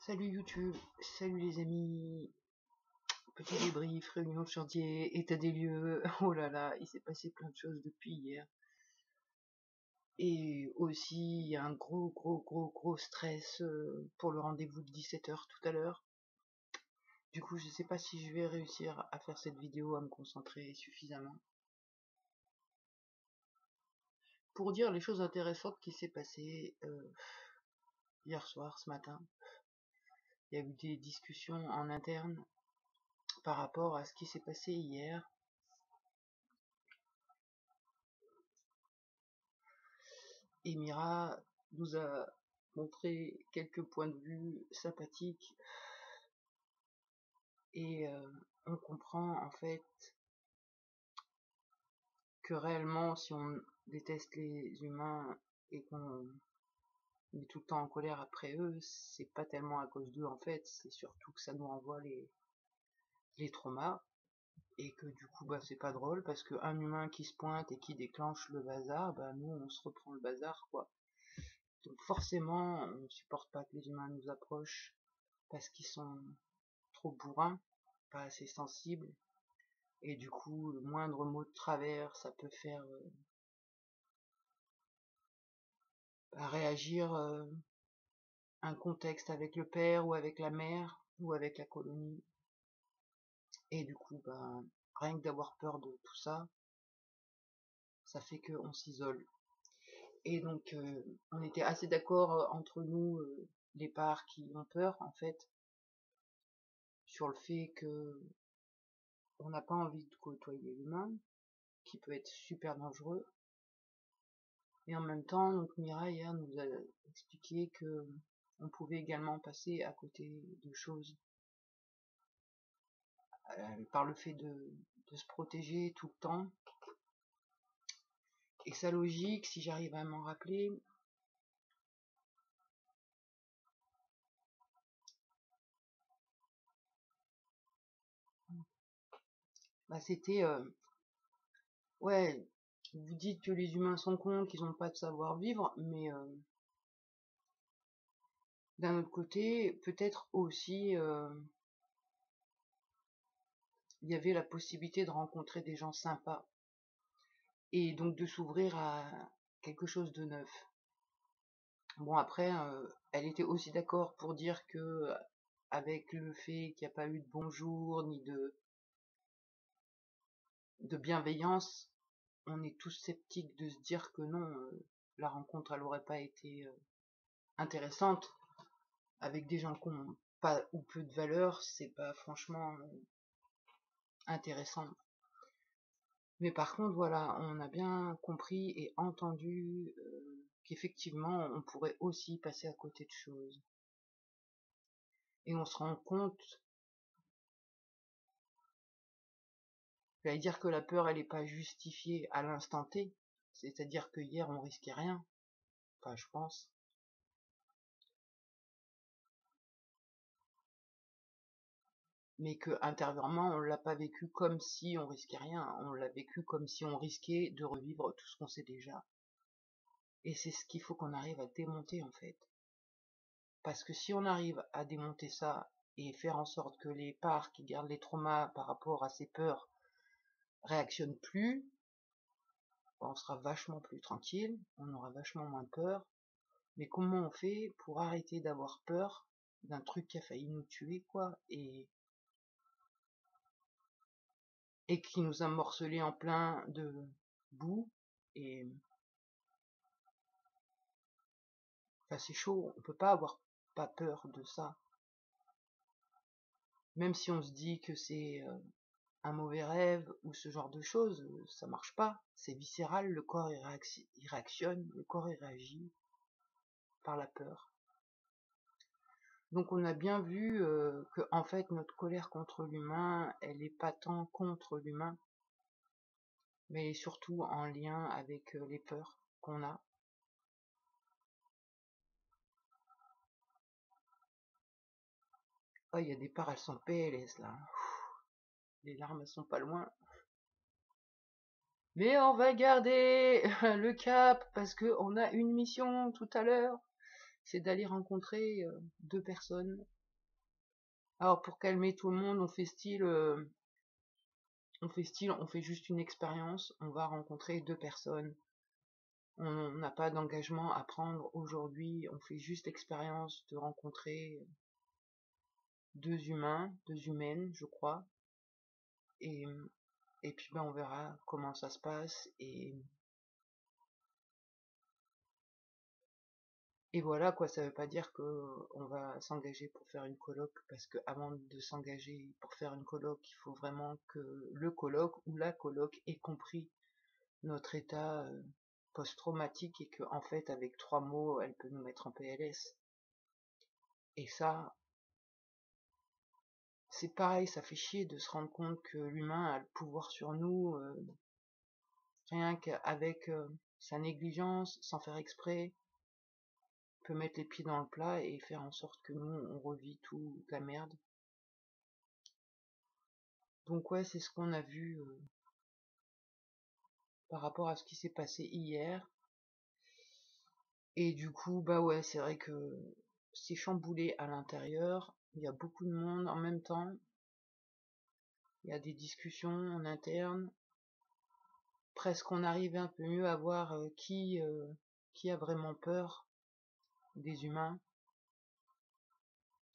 Salut YouTube, salut les amis, petit débrief, réunion de chantier, état des lieux, oh là là, il s'est passé plein de choses depuis hier. Et aussi, il y a un gros stress pour le rendez-vous de 17h tout à l'heure. Du coup, je sais pas si je vais réussir à faire cette vidéo, à me concentrer suffisamment. Pour dire les choses intéressantes qui s'est passé hier soir, ce matin, il y a eu des discussions en interne par rapport à ce qui s'est passé hier. Et Mira nous a montré quelques points de vue sympathiques et on comprend en fait que réellement si on déteste les humains et qu'on est tout le temps en colère après eux, c'est pas tellement à cause d'eux en fait, c'est surtout que ça nous renvoie les traumas et que du coup bah c'est pas drôle parce qu'un humain qui se pointe et qui déclenche le bazar, bah nous on se reprend le bazar quoi. Donc forcément on supporte pas que les humains nous approchent parce qu'ils sont trop bourrin, pas assez sensible, et du coup le moindre mot de travers ça peut faire réagir un contexte avec le père ou avec la mère ou avec la colonie, et du coup rien que d'avoir peur de tout ça, ça fait qu'on s'isole. Et donc on était assez d'accord entre nous, les parts qui ont peur en fait, sur le fait que on n'a pas envie de côtoyer l'humain, qui peut être super dangereux. Et en même temps, donc Mira hier nous a expliqué que on pouvait également passer à côté de choses par le fait de se protéger tout le temps. Et sa logique, si j'arrive à m'en rappeler, c'était ouais, vous dites que les humains sont cons, qu'ils n'ont pas de savoir-vivre, mais d'un autre côté, peut-être aussi il y avait la possibilité de rencontrer des gens sympas et donc de s'ouvrir à quelque chose de neuf. Bon après, elle était aussi d'accord pour dire que avec le fait qu'il n'y a pas eu de bonjour ni de bienveillance, on est tous sceptiques de se dire que non, la rencontre elle aurait pas été intéressante avec des gens qui ont pas ou peu de valeur, c'est pas franchement intéressant. Mais par contre voilà, on a bien compris et entendu qu'effectivement on pourrait aussi passer à côté de choses. Et on se rend compte, j'allais dire que la peur elle est pas justifiée à l'instant T, c'est-à-dire que hier on risquait rien, enfin je pense. Mais que intérieurement on l'a pas vécu comme si on risquait rien, on l'a vécu comme si on risquait de revivre tout ce qu'on sait déjà. Et c'est ce qu'il faut qu'on arrive à démonter en fait. Parce que si on arrive à démonter ça et faire en sorte que les parts qui gardent les traumas par rapport à ces peurs réactionnent plus, on sera vachement plus tranquille, on aura vachement moins peur. Mais comment on fait pour arrêter d'avoir peur d'un truc qui a failli nous tuer quoi, et qui nous a morcelé en plein de boue, et enfin c'est chaud, on peut pas avoir pas peur de ça. Même si on se dit que c'est un mauvais rêve ou ce genre de choses, ça marche pas. C'est viscéral, le corps il réactionne, le corps il réagit par la peur. Donc on a bien vu que en fait notre colère contre l'humain, elle est pas tant contre l'humain, mais surtout en lien avec les peurs qu'on a. Oh, il y a des parts, elles sont PLS là. Les larmes, elles sont pas loin. Mais on va garder le cap parce que on a une mission tout à l'heure. c'est d'aller rencontrer 2 personnes. Alors pour calmer tout le monde, on fait juste une expérience, on va rencontrer 2 personnes. On n'a pas d'engagement à prendre aujourd'hui, on fait juste l'expérience de rencontrer 2 humains, 2 humaines, je crois. Et, et puis on verra comment ça se passe. Et voilà quoi, ça veut pas dire que on va s'engager pour faire une coloc, parce que avant de s'engager pour faire une coloc, il faut vraiment que le coloc ou la coloc ait compris notre état post-traumatique et que en fait avec 3 mots elle peut nous mettre en PLS. Et ça, c'est pareil, ça fait chier de se rendre compte que l'humain a le pouvoir sur nous, rien qu'avec sa négligence, sans faire exprès, peut mettre les pieds dans le plat et faire en sorte que nous on revit toute la merde. Donc ouais, c'est ce qu'on a vu par rapport à ce qui s'est passé hier. Et du coup, bah ouais, c'est vrai que c'est chamboulé à l'intérieur. Il y a beaucoup de monde en même temps. Il y a des discussions en interne. Presque on arrive un peu mieux à voir qui a vraiment peur des humains.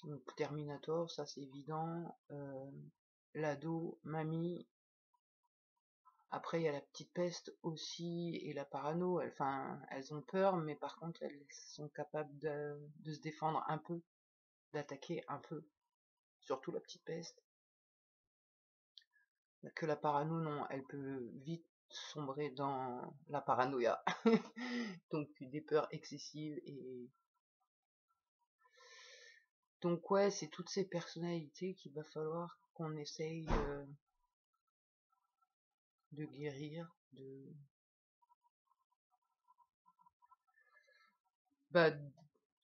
Donc Terminator, ça c'est évident. L'ado, Mamie. Après, il y a la petite peste aussi et la parano. Elles ont peur, mais par contre, elles sont capables de se défendre un peu, d'attaquer un peu. Surtout la petite peste. Que la parano, non, elle peut vite sombrer dans la paranoïa. Donc, des peurs excessives et... Donc, ouais, c'est toutes ces personnalités qu'il va falloir qu'on essaye de guérir, bah,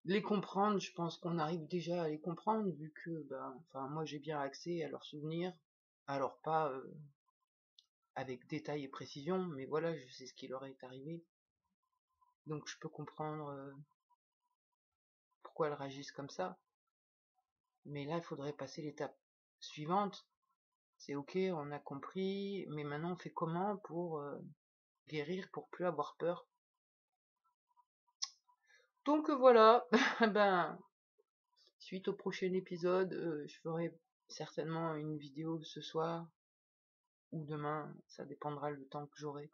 les comprendre. Je pense qu'on arrive déjà à les comprendre vu que moi j'ai bien accès à leurs souvenirs, alors pas avec détail et précision, mais voilà, je sais ce qui leur est arrivé, donc je peux comprendre pourquoi elles réagissent comme ça. Mais là il faudrait passer l'étape suivante. C'est ok, on a compris, mais maintenant on fait comment pour guérir, pour plus avoir peur. Donc voilà. Ben, suite au prochain épisode, je ferai certainement une vidéo ce soir ou demain, ça dépendra le temps que j'aurai,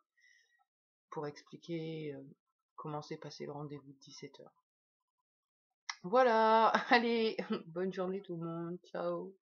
pour expliquer comment s'est passé le rendez-vous de 17h. Voilà, allez, bonne journée tout le monde, ciao.